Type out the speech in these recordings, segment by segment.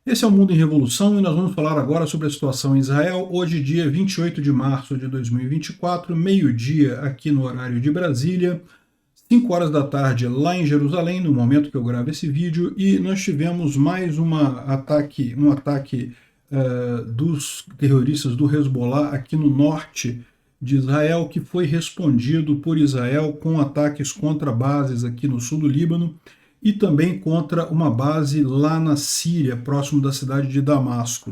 Esse é o Mundo em Revolução e nós vamos falar agora sobre a situação em Israel, hoje dia 28 de março de 2024, meio-dia aqui no horário de Brasília, 5 horas da tarde lá em Jerusalém, no momento que eu gravo esse vídeo, e nós tivemos mais um ataque dos terroristas do Hezbollah aqui no norte de Israel, que foi respondido por Israel com ataques contra bases aqui no sul do Líbano, e também contra uma base lá na Síria, próximo da cidade de Damasco.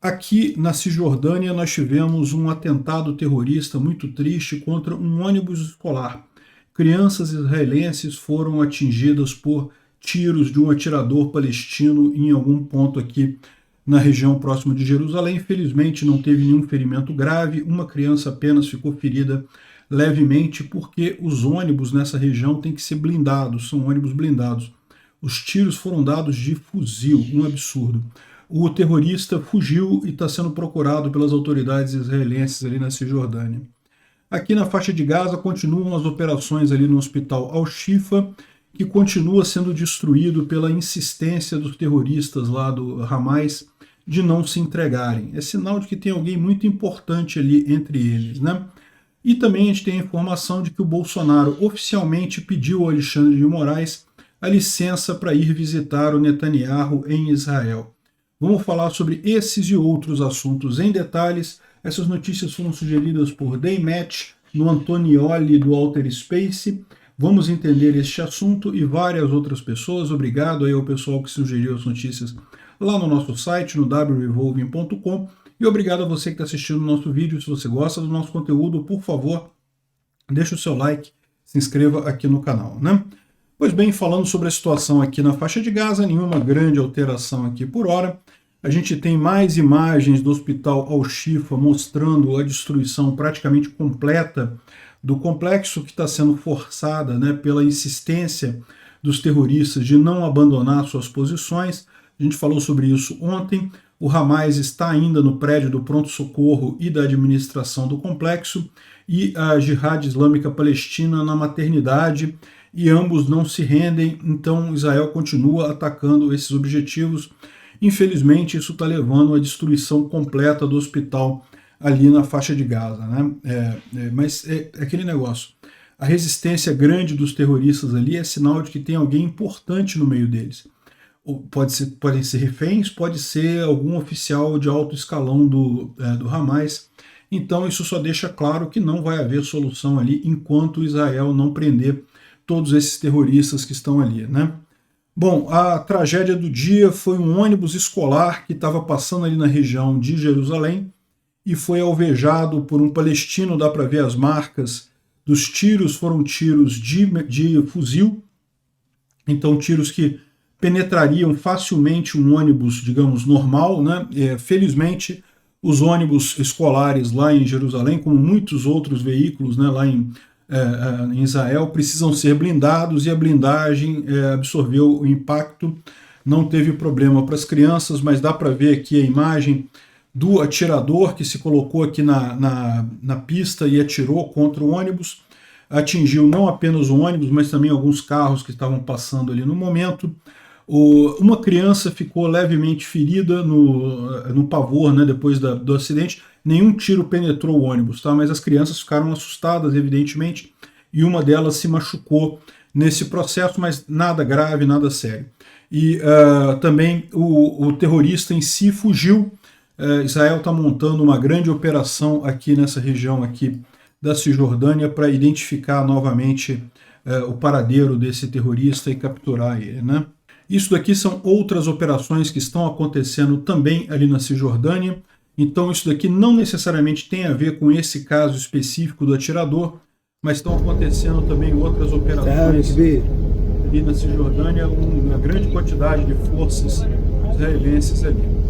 Aqui na Cisjordânia nós tivemos um atentado terrorista muito triste contra um ônibus escolar. Crianças israelenses foram atingidas por tiros de um atirador palestino em algum ponto aqui na região próxima de Jerusalém. Infelizmente não teve nenhum ferimento grave, uma criança apenas ficou ferida levemente, porque os ônibus nessa região têm que ser blindados, são ônibus blindados. Os tiros foram dados de fuzil, um absurdo. O terrorista fugiu e está sendo procurado pelas autoridades israelenses ali na Cisjordânia. Aqui na faixa de Gaza continuam as operações ali no hospital Al-Shifa, que continua sendo destruído pela insistência dos terroristas lá do Hamas de não se entregarem. É sinal de que tem alguém muito importante ali entre eles, né? E também a gente tem a informação de que o Bolsonaro oficialmente pediu ao Alexandre de Moraes a licença para ir visitar o Netanyahu em Israel. Vamos falar sobre esses e outros assuntos em detalhes. Essas notícias foram sugeridas por Daymatch, no Antonioli do Alter Space. Vamos entender este assunto e várias outras pessoas. Obrigado aí ao pessoal que sugeriu as notícias lá no nosso site, no wrevolving.com. E obrigado a você que está assistindo o nosso vídeo. Se você gosta do nosso conteúdo, por favor, deixe o seu like, se inscreva aqui no canal, né? Pois bem, falando sobre a situação aqui na faixa de Gaza, nenhuma grande alteração aqui por hora. A gente tem mais imagens do hospital Al-Shifa mostrando a destruição praticamente completa do complexo, que está sendo forçada, né, pela insistência dos terroristas de não abandonar suas posições. A gente falou sobre isso ontem. O Hamas está ainda no prédio do pronto-socorro e da administração do complexo, e a Jihad Islâmica Palestina na maternidade, e ambos não se rendem, então Israel continua atacando esses objetivos. Infelizmente, isso está levando à destruição completa do hospital ali na faixa de Gaza, né? Mas é aquele negócio. A resistência grande dos terroristas ali é sinal de que tem alguém importante no meio deles. Podem ser reféns, pode ser algum oficial de alto escalão do Hamas. Então isso só deixa claro que não vai haver solução ali enquanto Israel não prender todos esses terroristas que estão ali, né? Bom, a tragédia do dia foi um ônibus escolar que estava passando ali na região de Jerusalém e foi alvejado por um palestino. Dá para ver as marcas dos tiros, foram tiros de fuzil, então tiros que penetrariam facilmente um ônibus, digamos, normal, né? Felizmente, os ônibus escolares lá em Jerusalém, como muitos outros veículos, né, lá em Israel, precisam ser blindados, e a blindagem absorveu o impacto, não teve problema para as crianças, mas dá para ver aqui a imagem do atirador que se colocou aqui na pista e atirou contra o ônibus. Atingiu não apenas o ônibus, mas também alguns carros que estavam passando ali no momento. Uma criança ficou levemente ferida no pavor, né, depois do acidente. Nenhum tiro penetrou o ônibus, tá? Mas as crianças ficaram assustadas, evidentemente, e uma delas se machucou nesse processo, mas nada grave, nada sério. E também o terrorista em si fugiu. Israel está montando uma grande operação aqui nessa região aqui da Cisjordânia para identificar novamente o paradeiro desse terrorista e capturar ele, né? Isso daqui são outras operações que estão acontecendo também ali na Cisjordânia. Então isso daqui não necessariamente tem a ver com esse caso específico do atirador, mas estão acontecendo também outras operações ali na Cisjordânia, uma grande quantidade de forças israelenses ali.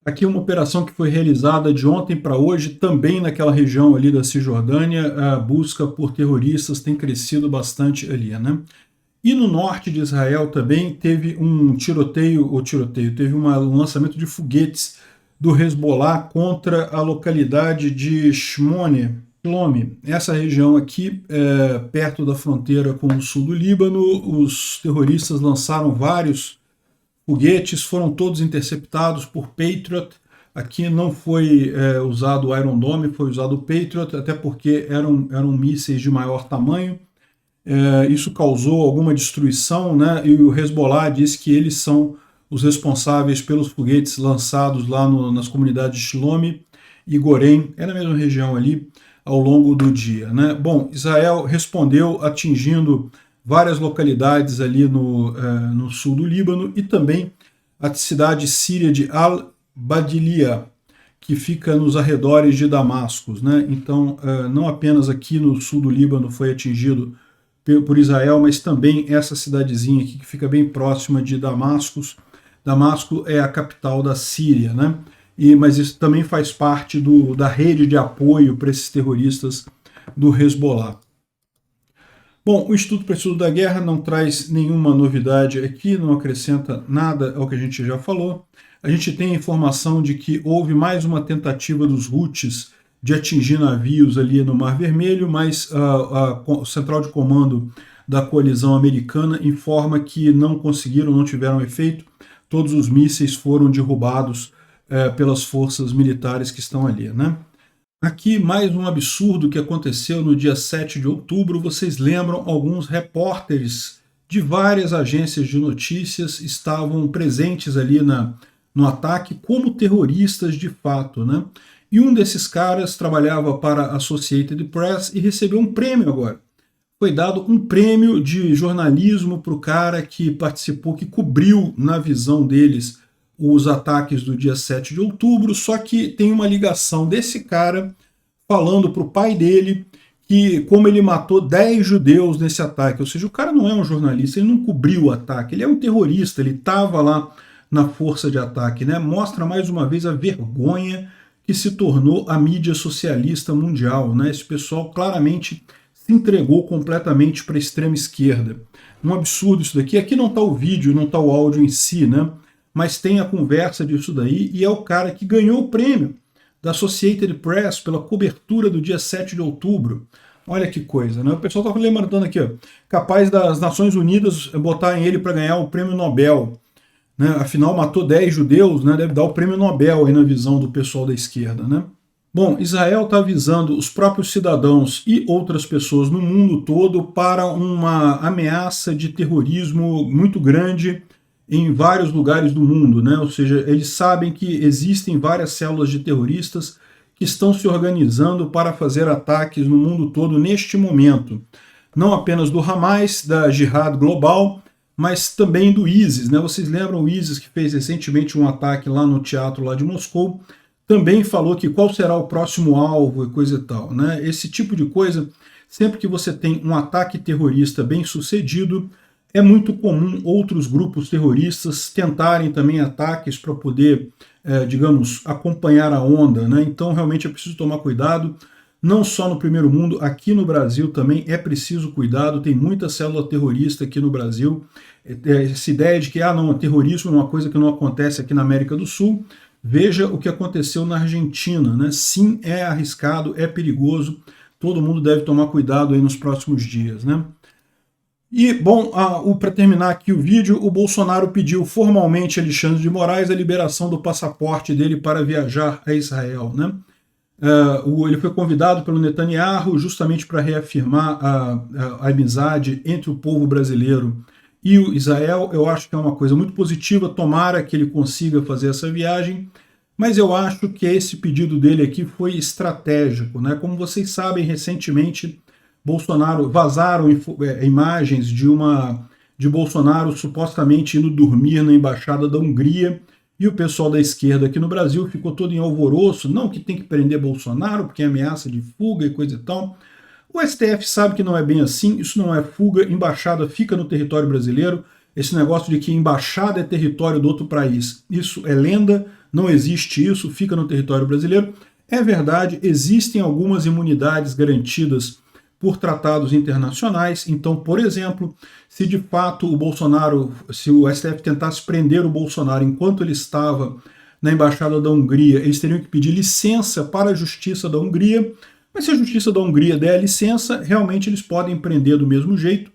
Aqui é uma operação que foi realizada de ontem para hoje, também naquela região ali da Cisjordânia. A busca por terroristas tem crescido bastante ali, né? E no norte de Israel também teve um teve um lançamento de foguetes do Hezbollah contra a localidade de Shmone, Shlom, essa região aqui, perto da fronteira com o sul do Líbano, os terroristas lançaram vários foguetes, foram todos interceptados por Patriot. Aqui não foi usado o Iron Dome, foi usado o Patriot, até porque eram mísseis de maior tamanho. Isso causou alguma destruição, né? E o Hezbollah diz que eles são os responsáveis pelos foguetes lançados lá nas comunidades de Shlom e Gorem, é na mesma região ali, ao longo do dia, né? Bom, Israel respondeu atingindo várias localidades ali no sul do Líbano e também a cidade síria de Al-Badilia, que fica nos arredores de Damasco, né? Então, não apenas aqui no sul do Líbano foi atingido por Israel, mas também essa cidadezinha aqui que fica bem próxima de Damasco. Damasco é a capital da Síria, né? Mas isso também faz parte da rede de apoio para esses terroristas do Hezbollah. Bom, o Instituto para o Estudo da Guerra não traz nenhuma novidade aqui, não acrescenta nada ao que a gente já falou. A gente tem a informação de que houve mais uma tentativa dos Houthis de atingir navios ali no Mar Vermelho, mas a central de comando da coalizão americana informa que não conseguiram, não tiveram efeito. Todos os mísseis foram derrubados pelas forças militares que estão ali, né? Aqui mais um absurdo que aconteceu no dia 7 de outubro. Vocês lembram, alguns repórteres de várias agências de notícias estavam presentes ali no ataque como terroristas de fato, né? E um desses caras trabalhava para a Associated Press e recebeu um prêmio agora. Foi dado um prêmio de jornalismo para o cara que participou, que cobriu, na visão deles, os ataques do dia 7 de outubro, só que tem uma ligação desse cara falando para o pai dele que como ele matou 10 judeus nesse ataque, ou seja, o cara não é um jornalista, ele não cobriu o ataque, ele é um terrorista, ele estava lá na força de ataque, né? Mostra mais uma vez a vergonha que se tornou a mídia socialista mundial, né? Esse pessoal claramente se entregou completamente para a extrema esquerda. Um absurdo isso daqui. Aqui não está o vídeo, não está o áudio em si, né? Mas tem a conversa disso daí, e é o cara que ganhou o prêmio da Associated Press pela cobertura do dia 7 de outubro. Olha que coisa, né? O pessoal está lembrando aqui, ó, capaz das Nações Unidas botarem ele para ganhar o prêmio Nobel, né? Afinal, matou 10 judeus, né? Deve dar o prêmio Nobel aí na visão do pessoal da esquerda, né? Bom, Israel está avisando os próprios cidadãos e outras pessoas no mundo todo para uma ameaça de terrorismo muito grande em vários lugares do mundo, né? Ou seja, eles sabem que existem várias células de terroristas que estão se organizando para fazer ataques no mundo todo neste momento. Não apenas do Hamas, da Jihad Global, mas também do ISIS, né? Vocês lembram o ISIS que fez recentemente um ataque lá no teatro lá de Moscou? Também falou que qual será o próximo alvo e coisa e tal, né? Esse tipo de coisa, sempre que você tem um ataque terrorista bem sucedido, é muito comum outros grupos terroristas tentarem também ataques para poder, digamos, acompanhar a onda, né? Então realmente é preciso tomar cuidado, não só no primeiro mundo, aqui no Brasil também é preciso cuidado, tem muita célula terrorista aqui no Brasil. Essa ideia de que não, terrorismo é uma coisa que não acontece aqui na América do Sul. Veja o que aconteceu na Argentina, né? Sim, é arriscado, é perigoso, todo mundo deve tomar cuidado aí nos próximos dias, né? E, bom, para terminar aqui o vídeo, o Bolsonaro pediu formalmente a Alexandre de Moraes a liberação do passaporte dele para viajar a Israel, né? Ele foi convidado pelo Netanyahu justamente para reafirmar a amizade entre o povo brasileiro e o Israel. Eu acho que é uma coisa muito positiva, tomara que ele consiga fazer essa viagem, mas eu acho que esse pedido dele aqui foi estratégico, né? Como vocês sabem, recentemente Bolsonaro vazaram imagens de Bolsonaro supostamente indo dormir na embaixada da Hungria, e o pessoal da esquerda aqui no Brasil ficou todo em alvoroço, não, que tem que prender Bolsonaro porque é ameaça de fuga e coisa e tal. O STF sabe que não é bem assim, isso não é fuga, embaixada fica no território brasileiro, esse negócio de que embaixada é território do outro país, isso é lenda, não existe isso, fica no território brasileiro. É verdade, existem algumas imunidades garantidas por tratados internacionais. Então, por exemplo, se de fato se o STF tentasse prender o Bolsonaro enquanto ele estava na Embaixada da Hungria, eles teriam que pedir licença para a Justiça da Hungria, Mas se a justiça da Hungria der a licença, realmente eles podem prender do mesmo jeito.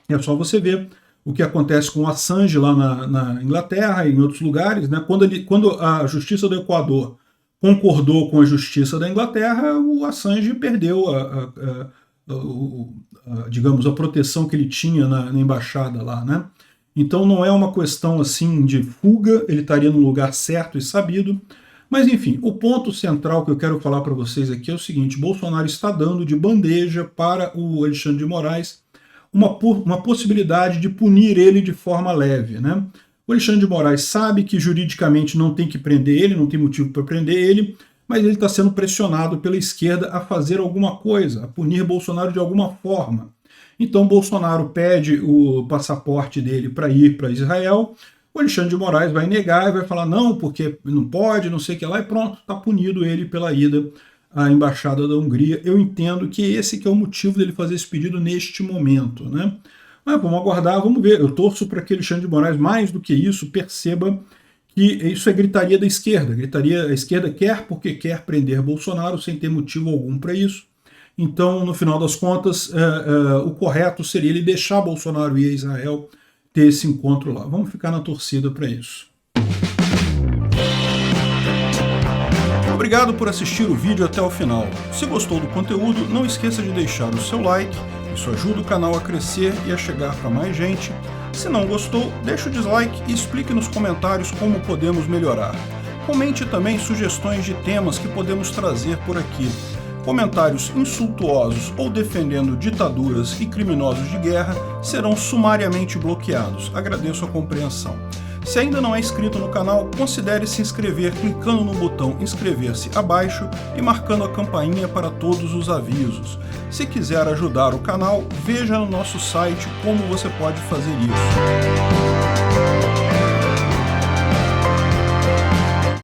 É só você ver o que acontece com o Assange lá na Inglaterra e em outros lugares, né? Quando a justiça do Equador concordou com a justiça da Inglaterra, o Assange perdeu digamos, a proteção que ele tinha na embaixada lá, né? Então não é uma questão assim de fuga, ele estaria no lugar certo e sabido. Mas enfim, o ponto central que eu quero falar para vocês aqui é o seguinte: Bolsonaro está dando de bandeja para o Alexandre de Moraes uma possibilidade de punir ele de forma leve, né? O Alexandre de Moraes sabe que juridicamente não tem que prender ele, não tem motivo para prender ele, mas ele está sendo pressionado pela esquerda a fazer alguma coisa, a punir Bolsonaro de alguma forma. Então Bolsonaro pede o passaporte dele para ir para Israel, o Alexandre de Moraes vai negar e vai falar não, porque não pode, não sei o que lá, e pronto, está punido ele pela ida à Embaixada da Hungria. Eu entendo que esse que é o motivo dele fazer esse pedido neste momento, né? Mas vamos aguardar, vamos ver. Eu torço para que Alexandre de Moraes, mais do que isso, perceba que isso é gritaria da esquerda. A esquerda quer porque quer prender Bolsonaro sem ter motivo algum para isso. Então, no final das contas, o correto seria ele deixar Bolsonaro ir a Israel, ter esse encontro lá. Vamos ficar na torcida para isso. Obrigado por assistir o vídeo até o final. Se gostou do conteúdo, não esqueça de deixar o seu like, isso ajuda o canal a crescer e a chegar para mais gente. Se não gostou, deixe o dislike e explique nos comentários como podemos melhorar. Comente também sugestões de temas que podemos trazer por aqui. Comentários insultuosos ou defendendo ditaduras e criminosos de guerra serão sumariamente bloqueados. Agradeço a compreensão. Se ainda não é inscrito no canal, considere se inscrever clicando no botão inscrever-se abaixo e marcando a campainha para todos os avisos. Se quiser ajudar o canal, veja no nosso site como você pode fazer isso.